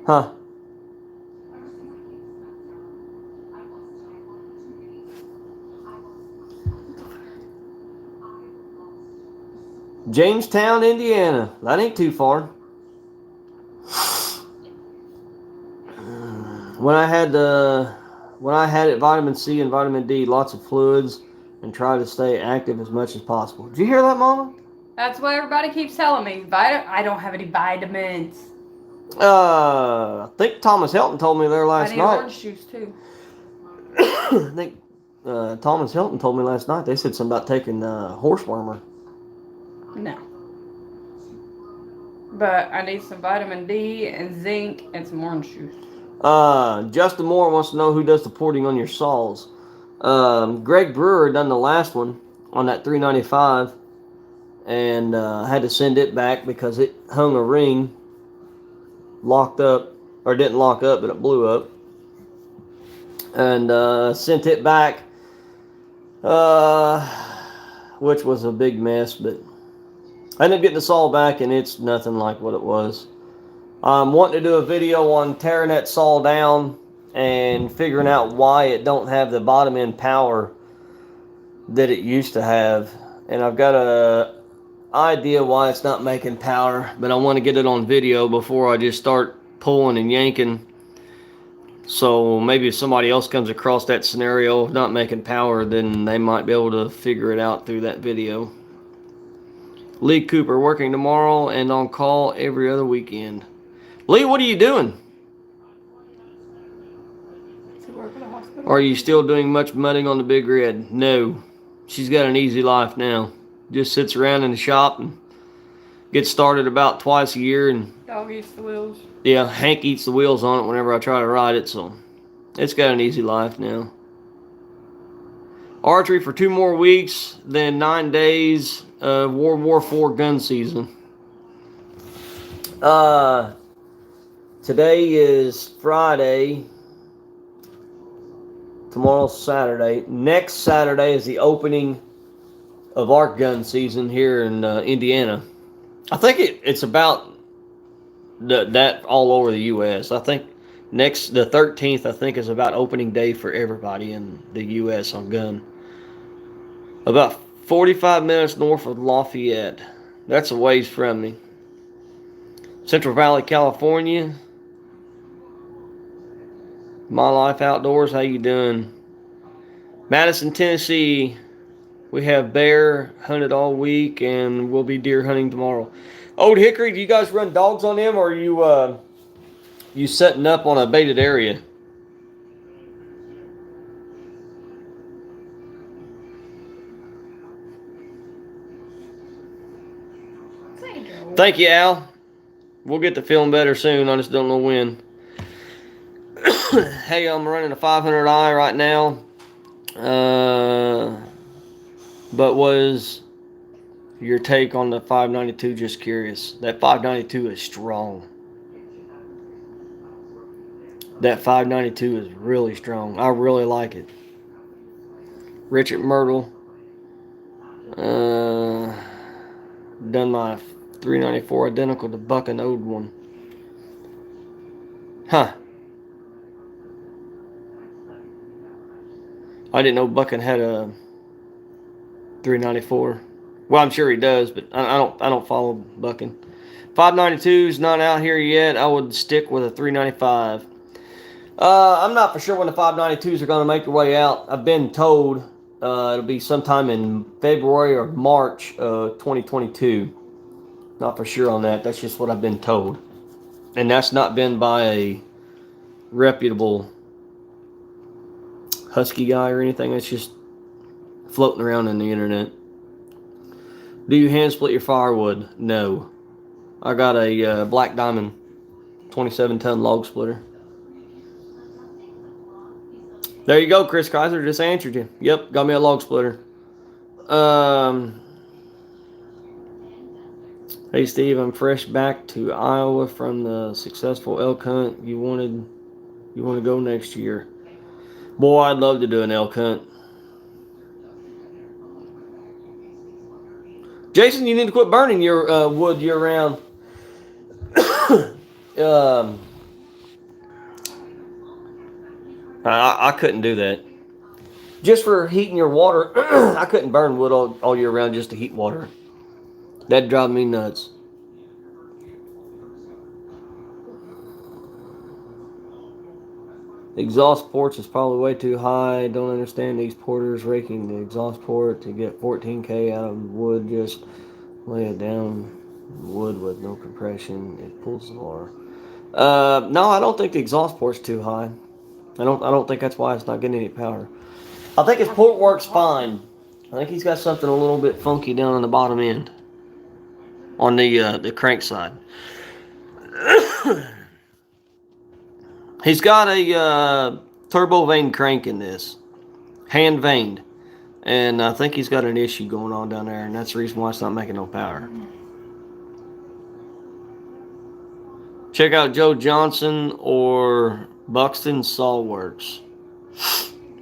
[SPEAKER 1] Huh. Jamestown, Indiana. That ain't too far. When I had it, vitamin C and vitamin D, lots of fluids, and try to stay active as much as possible. Did you hear that, Mama?
[SPEAKER 3] That's what everybody keeps telling me. I don't have any vitamins.
[SPEAKER 1] I think Thomas Helton told me there
[SPEAKER 3] I
[SPEAKER 1] last
[SPEAKER 3] need
[SPEAKER 1] night.
[SPEAKER 3] orange juice too.
[SPEAKER 1] I think Thomas Helton told me last night. They said something about taking horsewormer.
[SPEAKER 3] No. But I need some vitamin D and zinc and some orange juice.
[SPEAKER 1] Justin Moore wants to know who does the porting on your saws. Greg Brewer done the last one on that 395 and had to send it back because it hung a ring, locked up, or didn't lock up, but it blew up. And sent it back, which was a big mess, but I ended up getting the saw back and it's nothing like what it was. I'm wanting to do a video on tearing that saw down and figuring out why it don't have the bottom end power that it used to have. And I've got a idea why it's not making power, but I want to get it on video before I just start pulling and yanking. So maybe if somebody else comes across that scenario of not making power, then they might be able to figure it out through that video. Lee Cooper, working tomorrow and on call every other weekend. Lee, what are you doing?
[SPEAKER 2] Does he work at a hospital?
[SPEAKER 1] Are you still doing much mudding on the Big Red? No. She's got an easy life now. Just sits around in the shop and gets started about twice a year. And
[SPEAKER 3] Dog eats the wheels.
[SPEAKER 1] yeah, Hank eats the wheels on it whenever I try to ride it. So it's got an easy life now. Archery for 2 more weeks, then 9 days of World War IV gun season. Today is Friday. Tomorrow's Saturday. Next Saturday is the opening of arc gun season here in Indiana. I think it's about that all over the U.S. I think the 13th, I think, is about opening day for everybody in the U.S. on gun. About 45 minutes north of Lafayette. That's a ways from me. Central Valley, California. My Life Outdoors, how you doing? Madison, Tennessee. We have bear hunted all week, and we'll be deer hunting tomorrow. Old Hickory, do you guys run dogs on them, or are you setting up on a baited area? Thank you, Al. We'll get to feeling better soon. I just don't know when. Hey, I'm running a 500i right now. But was your take on the 592? Just curious. That 592 is strong. That 592 is really strong. I really like it. Richard Myrtle. Done my 394 identical to Buck and Ode one. Huh. I didn't know Buckin had a 394. Well, I'm sure he does, but I don't follow Buckin. 592's not out here yet. I would stick with a 395. I'm not for sure when the 592s are going to make their way out. I've been told it'll be sometime in February or March of 2022. Not for sure on that. That's just what I've been told. And that's not been by a reputable Husky guy or anything. It's just floating around on the internet. Do you hand split your firewood? No. I got a Black Diamond 27-ton log splitter. There you go, Chris Kaiser. Just answered you. Yep, got me a log splitter. Hey Steve, I'm fresh back to Iowa from the successful elk hunt. You want to go next year? Boy, I'd love to do an elk hunt. Jason, you need to quit burning your wood year round. I couldn't do that. Just for heating your water, I couldn't burn wood all year round just to heat water. That'd drive me nuts. The exhaust ports is probably way too high. Don't understand these porters raking the exhaust port to get 14K out of wood. Just lay it down wood with no compression. It pulls the water. No, I don't think the exhaust port's too high. I don't think that's why it's not getting any power. I think his port works fine. I think he's got something a little bit funky down on the bottom end. On the crank side. He's got a turbo vane crank in this. Hand vaned. And I think he's got an issue going on down there, and that's the reason why it's not making no power. Check out Joe Johnson or Buxton Sawworks.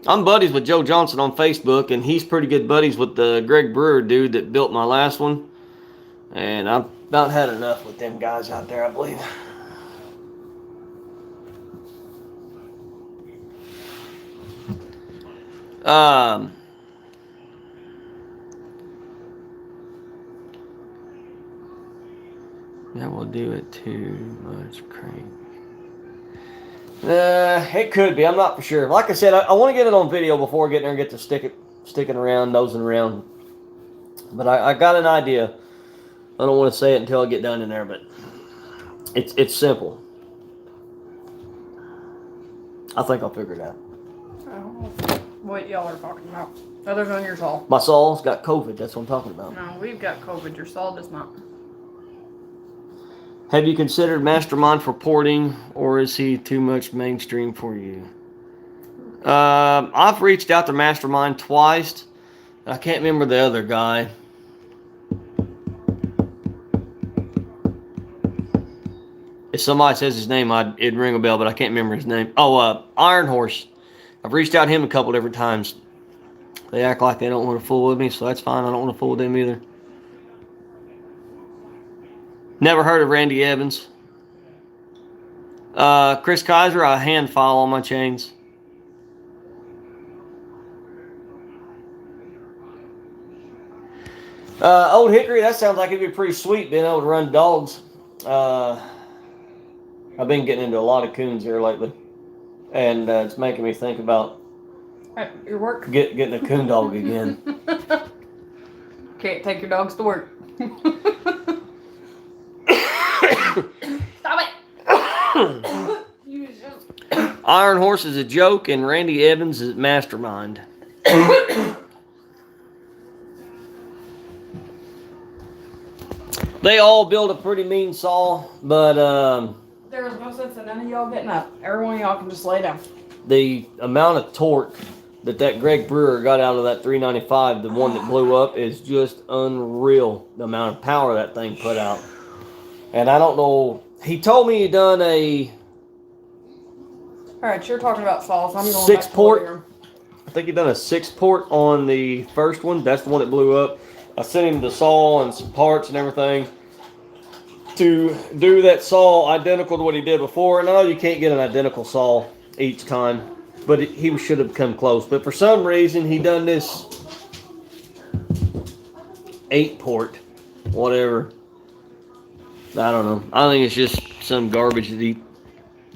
[SPEAKER 1] I'm buddies with Joe Johnson on Facebook, and he's pretty good buddies with the Greg Brewer dude that built my last one. And I've about had enough with them guys out there, I believe. That will do it too much crank. It could be. I'm not for sure. Like I said, I want to get it on video before I get there and get to sticking around, nosing around. But I got an idea. I don't want to say it until I get down in there, but it's simple. I think I'll figure it out.
[SPEAKER 3] I don't know what y'all are talking about. Other than your saw.
[SPEAKER 1] My saw's got COVID. That's what I'm talking about.
[SPEAKER 3] No, we've got COVID. Your saw does not.
[SPEAKER 1] Have you considered Mastermind for porting, or is he too much mainstream for you? I've reached out to Mastermind twice. I can't remember the other guy. If somebody says his name, it'd ring a bell, but I can't remember his name. Oh, Iron Horse. I've reached out to him a couple different times. They act like they don't want to fool with me, so that's fine. I don't want to fool with them either. Never heard of Randy Evans. Chris Kaiser, I hand file on my chains. Old Hickory, that sounds like it'd be pretty sweet being able to run dogs. I've been getting into a lot of coons here lately. And it's making me think about
[SPEAKER 3] Your work?
[SPEAKER 1] getting a coon dog again.
[SPEAKER 3] Can't take your dogs to work. Stop it!
[SPEAKER 1] Iron Horse is a joke, and Randy Evans is Mastermind. They all build a pretty mean saw, but
[SPEAKER 3] there was no sense in none of y'all getting up. Every one of y'all can just lay down.
[SPEAKER 1] the amount of torque that Greg Brewer got out of that 395, the one that blew up, is just unreal. The amount of power that thing put out. And I don't know. He told me he done a
[SPEAKER 3] Alright, you're talking about saws. I'm going
[SPEAKER 1] 6
[SPEAKER 3] back to
[SPEAKER 1] port.
[SPEAKER 3] William.
[SPEAKER 1] I think he done a 6 port on the first one. That's the one that blew up. I sent him the saw and some parts and everything to do that saw identical to what he did before. And I know you can't get an identical saw each time, but he should have come close. But for some reason, he done this 8 port, whatever. I don't know. I think it's just some garbage that he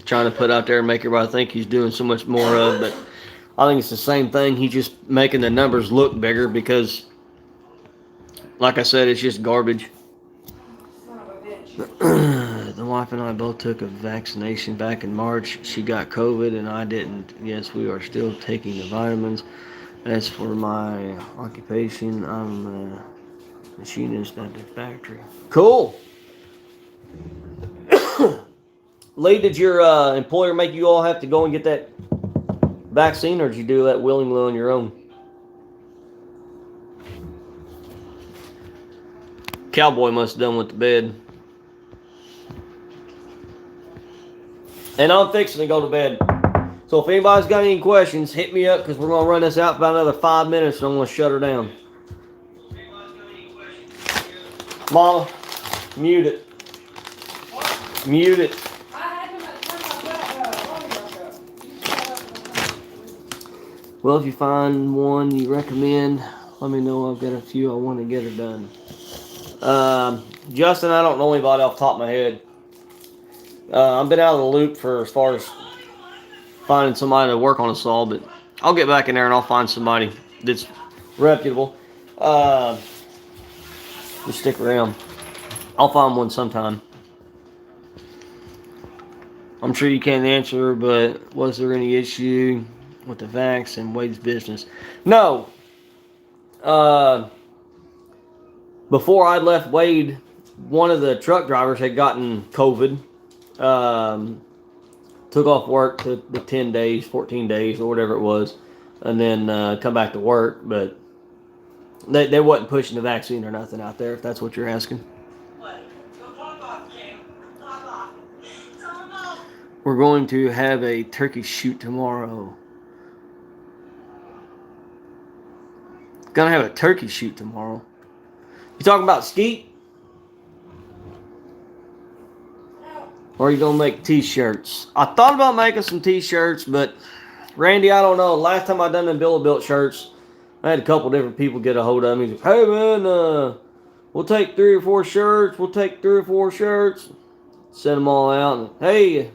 [SPEAKER 1] trying to put out there and make everybody think he's doing so much more of. But I think it's the same thing. He's just making the numbers look bigger because, like I said, it's just garbage.
[SPEAKER 3] Son of a bitch.
[SPEAKER 1] The wife and I both took a vaccination back in March. She got COVID and I didn't. Yes, we are still taking the vitamins. As for my occupation, I'm a machinist at the factory. Cool. Lee, did your employer make you all have to go and get that vaccine, or did you do that willingly on your own? Cowboy must have done with the bed. And I'm fixing to go to bed. So if anybody's got any questions, hit me up because we're going to run this out for about another 5 minutes and I'm going to shut her down. Mama, mute it.
[SPEAKER 3] What?
[SPEAKER 1] Mute it.
[SPEAKER 3] I had him at the time
[SPEAKER 1] Well, if you find one you recommend, let me know. I've got a few I want to get her done. Justin, I don't know anybody off the top of my head. I've been out of the loop for as far as finding somebody to work on a saw, but I'll get back in there and I'll find somebody that's reputable. Just stick around. I'll find one sometime. I'm sure you can't answer, but was there any issue with the vax and Wade's business? No. Before I left Wade, one of the truck drivers had gotten COVID. Took off work, took the 10 days, 14 days, or whatever it was, and then come back to work. But they wasn't pushing the vaccine or nothing out there, if that's what you're asking. We're going to have a turkey shoot tomorrow. Gonna have a turkey shoot tomorrow. You talking about skeet? Or are you gonna make t-shirts? I thought about making some t-shirts, but Randy, I don't know. Last time I done them Build-A-Built shirts, I had a couple different people get a hold of me. He's like, hey man, we'll take 3 or 4 shirts. We'll take 3 or 4 shirts. Send them all out. And, hey,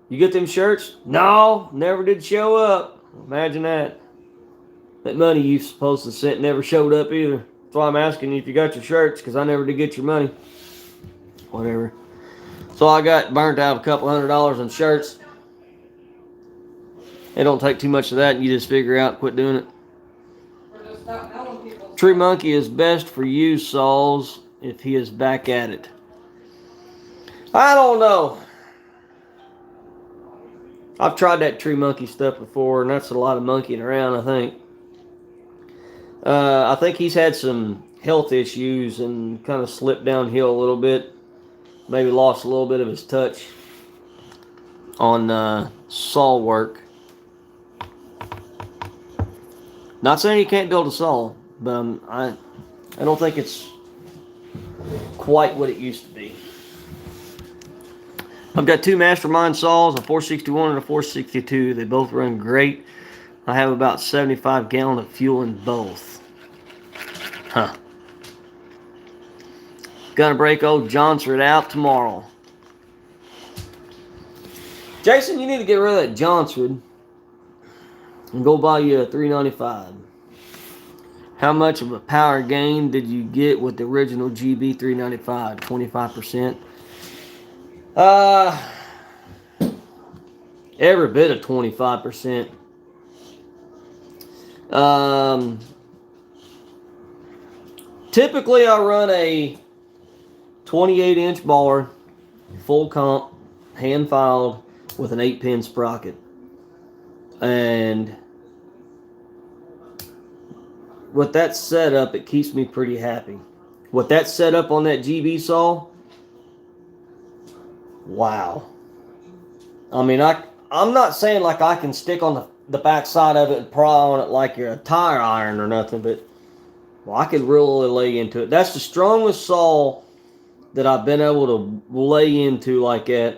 [SPEAKER 1] you get them shirts? No, never did show up. Imagine that. That money you supposed to send never showed up either. That's why I'm asking you if you got your shirts, because I never did get your money. Whatever. So I got burnt out a couple $100 on shirts. It don't take too much of that, and you just figure out, quit doing it. Tree Monkey is best for you, Sauls, if he is back at it. I don't know. I've tried that Tree Monkey stuff before, and that's a lot of monkeying around, I think. I think he's had some health issues and kind of slipped downhill a little bit. Maybe lost a little bit of his touch on saw work. Not saying he can't build a saw, but I don't think it's quite what it used to be. I've got 2 Mastermind saws, a 461 and a 462. They both run great. I have about 75 gallons of fuel in both. Huh. Gonna break old Johnsford out tomorrow. Jason, you need to get rid of that Johnsford and go buy you a 395. How much of a power gain did you get with the original GB 395? 25%. Every bit of 25%. Typically I run a 28-inch bar, full comp, hand filed with an 8-pin sprocket. And with that setup, it keeps me pretty happy. With that setup on that GB saw, wow. I mean, I'm not saying like I can stick on the back side of it and pry on it like you're a tire iron or nothing, but well, I could really lay into it. That's the strongest saw that I've been able to lay into like that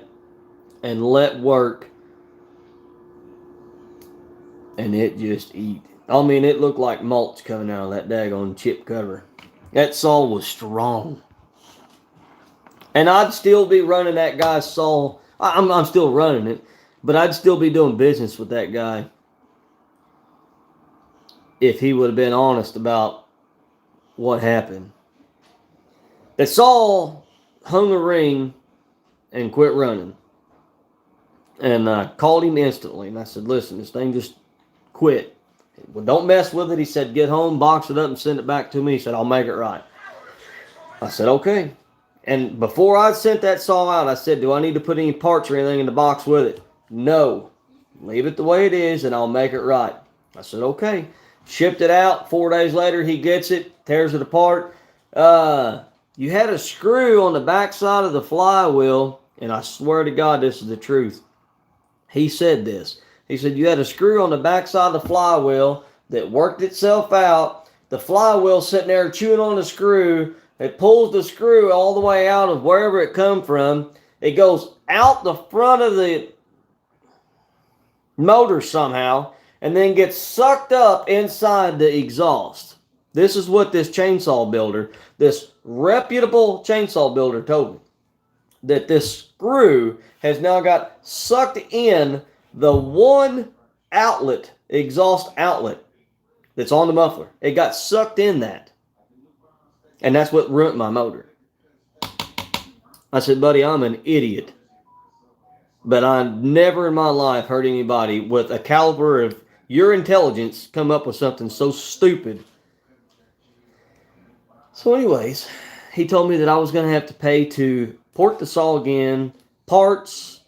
[SPEAKER 1] and let work, and it just eat. I mean, it looked like mulch coming out of that daggone chip cover. That saw was strong. And I'd still be running that guy's saw I'm still running it, but I'd still be doing business with that guy if he would have been honest about what happened. That Saul hung a ring and quit running. And I called him instantly, and I said, listen, this thing just quit. Well, don't mess with it. He said, get home, box it up, and send it back to me. He said, I'll make it right. I said, okay. And before I sent that saw out, I said, do I need to put any parts or anything in the box with it? No. Leave it the way it is, and I'll make it right. I said, okay. Shipped it out. 4 days later, he gets it, tears it apart. You had a screw on the back side of the flywheel, and I swear to God, this is the truth. He said this. He said, you had a screw on the back side of the flywheel that worked itself out. The flywheel sitting there chewing on the screw. It pulls the screw all the way out of wherever it come from. It goes out the front of the motor somehow and then gets sucked up inside the exhaust. This is what this chainsaw builder, this reputable chainsaw builder told me. That this screw has now got sucked in the one outlet, exhaust outlet that's on the muffler. It got sucked in that. And that's what ruined my motor. I said, buddy, I'm an idiot. But I never in my life heard anybody with a caliber of your intelligence come up with something so stupid. So anyways, he told me that I was going to have to pay to port the saw again, parts,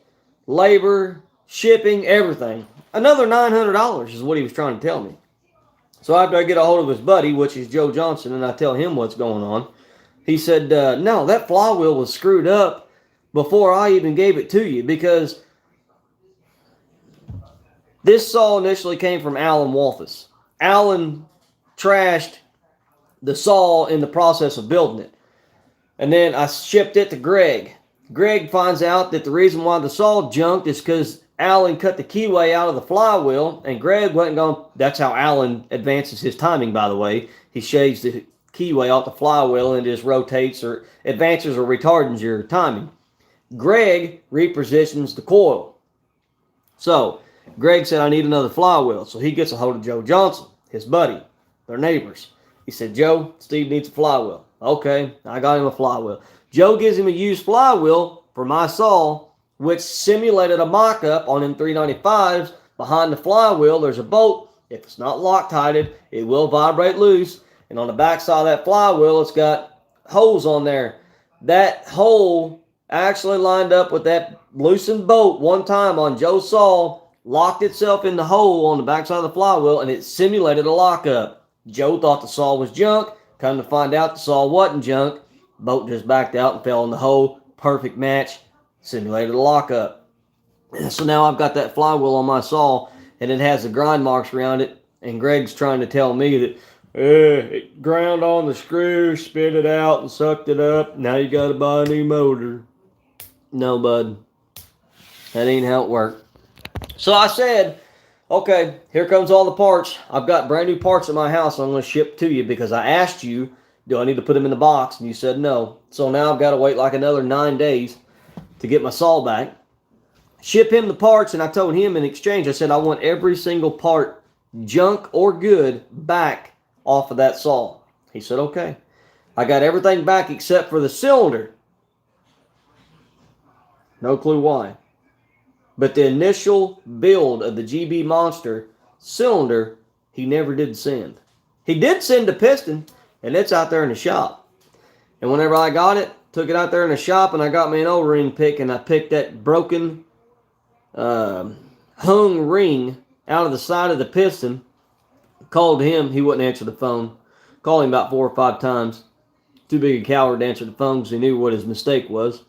[SPEAKER 1] labor, shipping, everything. Another $900 is what he was trying to tell me. So after I get a hold of his buddy, which is Joe Johnson, and I tell him what's going on, he said, no, that flywheel was screwed up before I even gave it to you, because this saw initially came from Alan Wolfus. Alan trashed the saw in the process of building it. And then I shipped it to Greg. Greg finds out that the reason why the saw junked is because Alan cut the keyway out of the flywheel, and Greg wasn't going. That's how Alan advances his timing, by the way. He shaves the keyway off the flywheel and just rotates or advances or retards your timing. Greg repositions the coil. So Greg said, I need another flywheel. So he gets a hold of Joe Johnson, his buddy. They're neighbors. He said, Joe, Steve needs a flywheel. Okay, I got him a flywheel. Joe gives him a used flywheel for my saw, which simulated a mock-up on them 395s. Behind the flywheel, there's a bolt. If it's not Loctited, it will vibrate loose. And on the back side of that flywheel, it's got holes on there. That hole actually lined up with that loosened bolt one time on Joe's saw, locked itself in the hole on the back side of the flywheel, and it simulated a lockup. Joe thought the saw was junk. Come to find out, the saw wasn't junk. Bolt just backed out and fell in the hole. Perfect match. Simulated a lockup. So now I've got that flywheel on my saw, and it has the grind marks around it. And Greg's trying to tell me that it ground on the screw, spit it out, and sucked it up. Now you got to buy a new motor. No, bud. That ain't how it worked. So I said, okay, here comes all the parts. I've got brand new parts at my house I'm going to ship to you because I asked you, do I need to put them in the box? And you said no. So now I've got to wait like another 9 days to get my saw back. Ship him the parts, and I told him in exchange, I said I want every single part, junk or good, back off of that saw. He said, okay. I got everything back except for the cylinder. No clue why. But the initial build of the GB Monster cylinder, he never did send. He did send the piston, and it's out there in the shop. And whenever I got it, took it out there in the shop, and I got me an O-ring pick, and I picked that broken hung ring out of the side of the piston. Called him. He wouldn't answer the phone. Called him about 4 or 5 times. Too big a coward to answer the phone because he knew what his mistake was.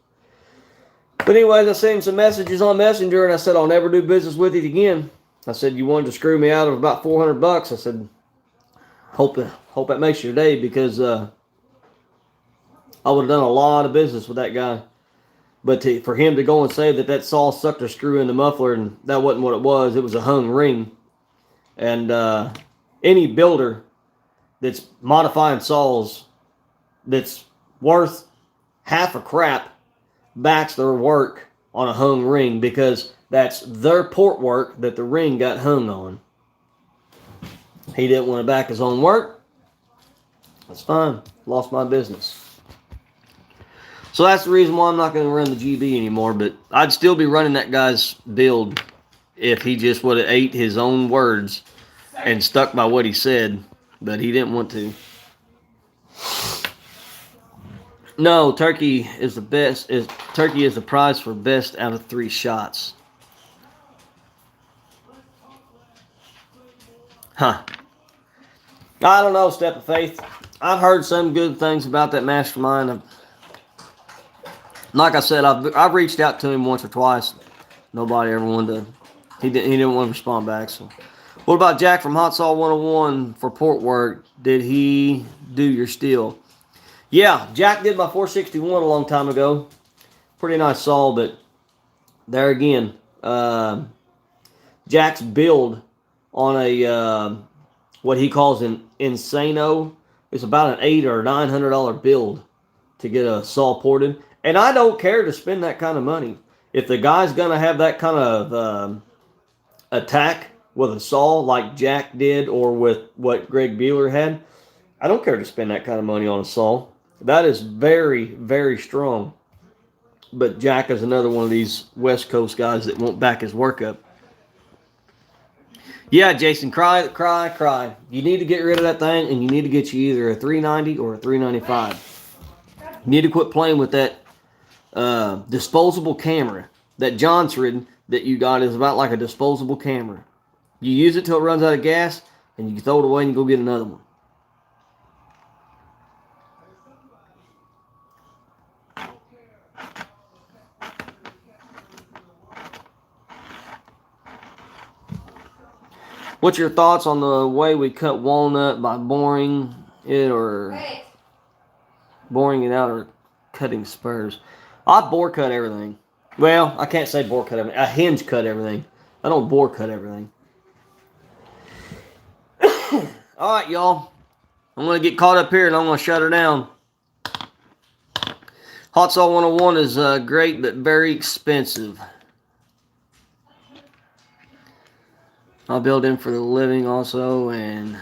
[SPEAKER 1] But anyways, I sent him some messages on Messenger, and I said, I'll never do business with you again. I said, you wanted to screw me out of about $400. I said, hope that makes your day, because I would have done a lot of business with that guy. But for him to go and say that saw sucked a screw in the muffler, and that wasn't what it was a hung ring. And any builder that's modifying saws that's worth half a crap backs their work on a hung ring because that's their port work that the ring got hung on. He didn't want to back his own work. That's fine. Lost my business. So that's the reason why I'm not going to run the GB anymore, but I'd still be running that guy's build if he just would have ate his own words and stuck by what he said, but he didn't want to. No, turkey is the best. Turkey is the prize for best out of 3 shots. Huh. I don't know, Step of Faith. I've heard some good things about that mastermind. Like I said, I've reached out to him once or twice. Nobody ever wanted to. He didn't want to respond back. So, what about Jack from Hot Saw 101 for port work? Did he do your steel? Yeah, Jack did my 461 a long time ago. Pretty nice saw, but there again, Jack's build on a what he calls an Insano. It's about an $800 or $900 build to get a saw ported. And I don't care to spend that kind of money. If the guy's going to have that kind of attack with a saw like Jack did or with what Greg Beeler had, I don't care to spend that kind of money on a saw. That is very, very strong. But Jack is another one of these West Coast guys that won't back his work up. Yeah, Jason, cry. You need to get rid of that thing, and you need to get you either a 390 or a 395. You need to quit playing with that disposable camera. That Johnson that you got is about like a disposable camera. You use it till it runs out of gas, and you throw it away and you go get another one. What's your thoughts on the way we cut walnut by boring it out or cutting spurs? I bore cut everything. Well, I can't say bore cut everything. I hinge cut everything. I don't bore cut everything. All right, y'all. I'm going to get caught up here and I'm going to shut her down. Hot Saw 101 is great but very expensive. I'll build in for the living also, and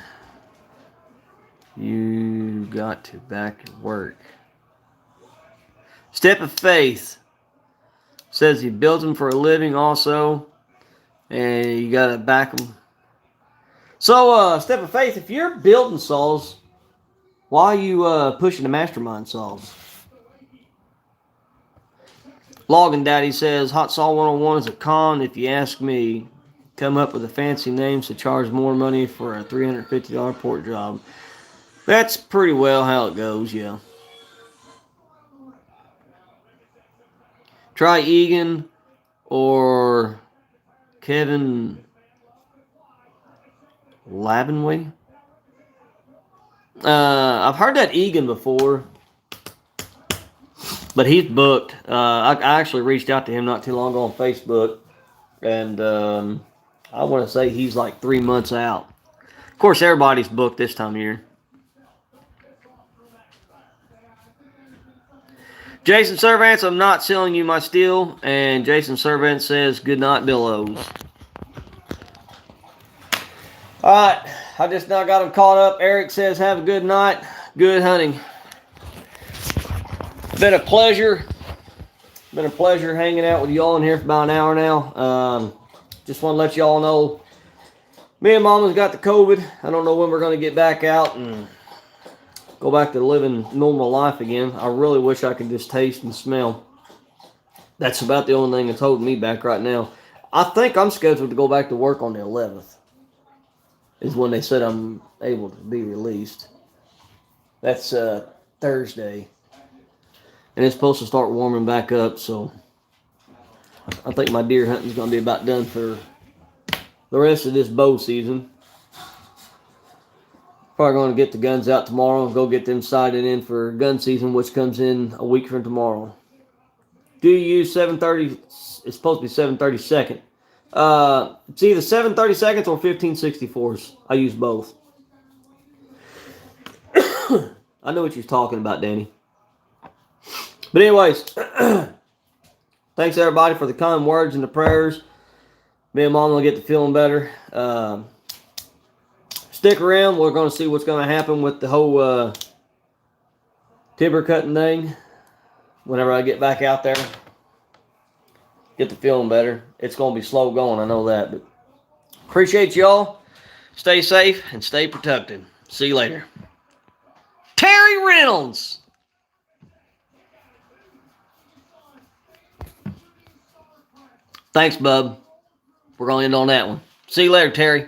[SPEAKER 1] you got to back your work. Step of Faith says he builds them for a living also, and you got to back them. So, Step of Faith, if you're building saws, why are you pushing the mastermind saws? Logging Daddy says, Hot Saw 101 is a con if you ask me. Come up with a fancy name to charge more money for a $350 port job. That's pretty well how it goes, yeah. Try Egan or Kevin Labenway. I've heard that Egan before, but he's booked. I actually reached out to him not too long ago on Facebook, and I want to say he's like 3 months out. Of course, everybody's booked this time of year. Jason Servants, I'm not selling you my steel. And Jason Servant says, good night, Billows. All right. I just now got him caught up. Eric says, have a good night. Good hunting. Been a pleasure. Been a pleasure hanging out with y'all in here for about an hour now. Just want to let y'all know, me and Mama's got the COVID. I don't know when we're going to get back out and go back to living normal life again. I really wish I could just taste and smell. That's about the only thing that's holding me back right now. I think I'm scheduled to go back to work on the 11th. Is when they said I'm able to be released. That's Thursday. And it's supposed to start warming back up, so I think my deer hunting is going to be about done for the rest of this bow season. Probably going to get the guns out tomorrow and go get them sighted in for gun season, which comes in a week from tomorrow. Do you use 730? It's supposed to be 732nd. It's either 732nds or 1564s. I use both. I know what you're talking about, Danny. But anyways, thank thanks everybody for the kind words and the prayers. Me and Mom will get to feeling better. Stick around. We're going to see what's going to happen with the whole timber cutting thing. Whenever I get back out there, get to feeling better. It's going to be slow going, I know that. But appreciate y'all. Stay safe and stay protected. See you later. Terry Reynolds. Thanks, bub. We're going to end on that one. See you later, Terry.